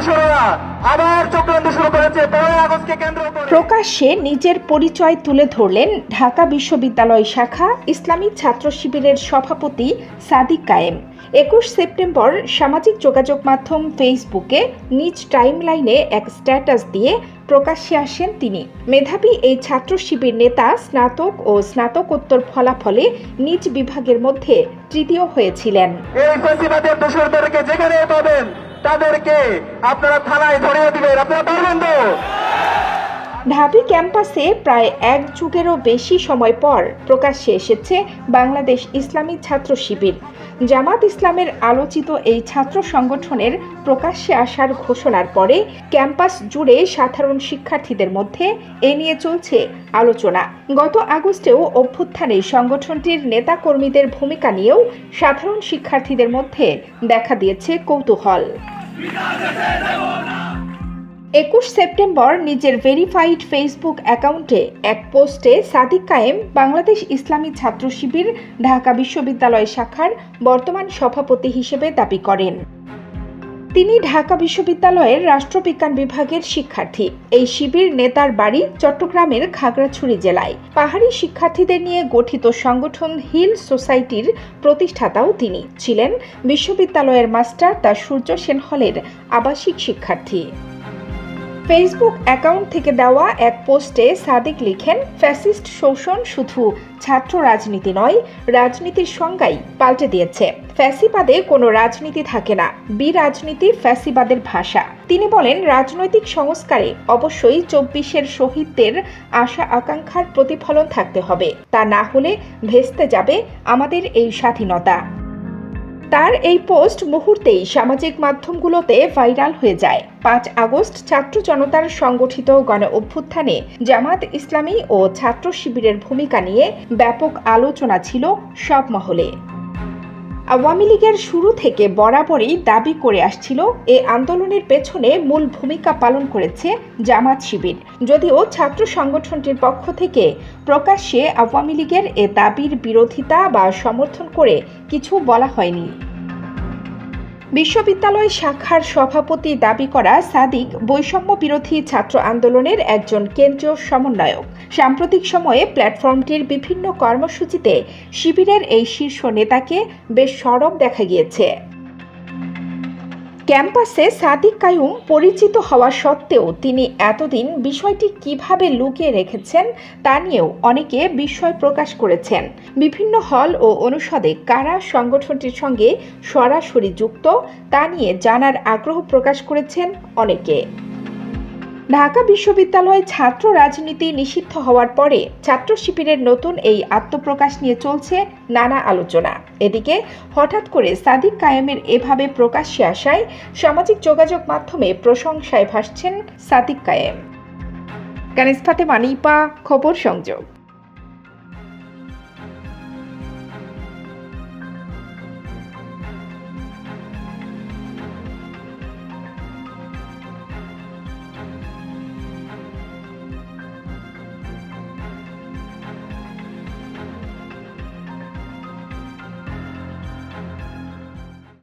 দোসররা আবার চক্রান্ত শুরু করেছে 15 আগস্টকে কেন্দ্র করে। প্রকাশ্যে নিজের পরিচয় তুলে ধরলেন ঢাকা বিশ্ববিদ্যালয় শাখা ইসলামী ছাত্র শিবিরের সভাপতি সাদিক কায়েম। 21 সেপ্টেম্বর সামাজিক যোগাযোগ মাধ্যম ফেসবুকে নিজ টাইমলাইনে এক স্ট্যাটাস দিয়ে প্রকাশ্যে আসেন তিনি। মেধাবী এই ছাত্র শিবির নেতা স্নাতক ও স্নাতকোত্তর ফলাফলে নিজ বিভাগের মধ্যে তৃতীয় হয়েছিলেন। এই ফ্যাসিবাদের দোসরদেরকে যেখানে পাবেন তাদেরকে আপনারা থানায় ধরিয়ে দিবেন, আপনারা পারবেন তো? ঢাবি ক্যাম্পাসে প্রায় এক যুগেরও বেশি সময় পর প্রকাশ্যে এসেছে বাংলাদেশ ইসলামী ছাত্র শিবির। জামাত ইসলামের আলোচিত এই ছাত্র সংগঠনের প্রকাশ্যে আসার ঘোষণার পরে ক্যাম্পাস জুড়ে সাধারণ শিক্ষার্থীদের মধ্যে এ নিয়ে চলছে আলোচনা। গত আগস্টেও অভ্যুত্থানে সংগঠনটির নেতাকর্মীদের ভূমিকা নিয়েও সাধারণ শিক্ষার্থীদের মধ্যে দেখা দিয়েছে কৌতূহল। 21 সেপ্টেম্বর নিজের ভেরিফাইড ফেসবুক অ্যাকাউন্টে এক পোস্টে সাদিক কায়েম বাংলাদেশ ইসলামী ছাত্র শিবির ঢাকা বিশ্ববিদ্যালয় শাখার বর্তমান সভাপতি হিসেবে দাবি করেন। তিনি ঢাকা বিশ্ববিদ্যালয়ের রাষ্ট্রবিজ্ঞান বিভাগের শিক্ষার্থী। এই শিবির নেতার বাড়ি চট্টগ্রামের খাগড়াছড়ি জেলায়। পাহাড়ি শিক্ষার্থীদের নিয়ে গঠিত সংগঠন হিল সোসাইটির প্রতিষ্ঠাতাও তিনি ছিলেন। বিশ্ববিদ্যালয়ের মাস্টার দ্য সূর্য সেন হলের আবাসিক শিক্ষার্থী। ফেসবুক অ্যাকাউন্ট থেকে দেওয়া এক পোস্টে সাদিক লিখেন, ফ্যাসিস্ট শোষণ শুধু ছাত্র রাজনীতি নয়, রাজনীতির সংজ্ঞাই পাল্টে দিয়েছে। ফ্যাসিবাদে কোনো রাজনীতি থাকে না, বিরাজনীতি ফ্যাসিবাদের ভাষা। তিনি বলেন, রাজনৈতিক সংস্কারে অবশ্যই 24-এর শহীদদের আশা আকাঙ্ক্ষার প্রতিফলন থাকতে হবে, তা না হলে ভেস্তে যাবে আমাদের এই স্বাধীনতা। তার এই পোস্ট মুহূর্তেই সামাজিক মাধ্যমগুলোতে ভাইরাল হয়ে যায়। 5 আগস্ট ছাত্র জনতার সংগঠিত গণ অভ্যুত্থানে জামাত ইসলামী ও ছাত্র শিবিরের ভূমিকা নিয়ে ব্যাপক আলোচনা ছিল সব মহলে। আওয়ামী লীগের শুরু থেকে বরাবরই দাবি করে আসছিল এ আন্দোলনের পেছনে মূল ভূমিকা পালন করেছে জামাত শিবির। যদিও ছাত্র সংগঠনটির পক্ষ থেকে প্রকাশ্যে আওয়ামী লীগের এ দাবির বিরোধিতা বা সমর্থন করে কিছু বলা হয়নি। বিশ্ববিদ্যালয় শাখার সভাপতি দাবি করা সাদিক বৈষম্য বিরোধী ছাত্র আন্দোলনের একজন কেন্দ্রীয় সমন্বয়ক। সাম্প্রতিক সময়ে প্ল্যাটফর্মটির বিভিন্ন কর্মসূচিতে শিবিরের এই শীর্ষ নেতাকে বেশ সরব দেখা গিয়েছে। ক্যাম্পাসে সাদিক কায়েম পরিচিত হওয়া সত্ত্বেও তিনি এতদিন বিষয়টি কিভাবে লুকিয়ে রেখেছেন তা নিয়েও অনেকে বিস্ময় প্রকাশ করেছেন। বিভিন্ন হল ও অনুষদে কারা সংগঠনটির সঙ্গে সরাসরি যুক্ত তা নিয়ে জানার আগ্রহ প্রকাশ করেছেন অনেকে। ঢাকা বিশ্ববিদ্যালয়ে ছাত্র রাজনীতি নিষিদ্ধ হওয়ার পরে ছাত্র শিবিরের নতুন এই আত্মপ্রকাশ নিয়ে চলছে নানা আলোচনা। এদিকে হঠাৎ করে সাদিক কায়েমের এভাবে প্রকাশ্যে আসায় সামাজিক যোগাযোগ মাধ্যমে প্রশংসায় ভাসছেন সাদিক কায়েম। কানিজ ফাতেমা, নিপা, খবর সংযোগ।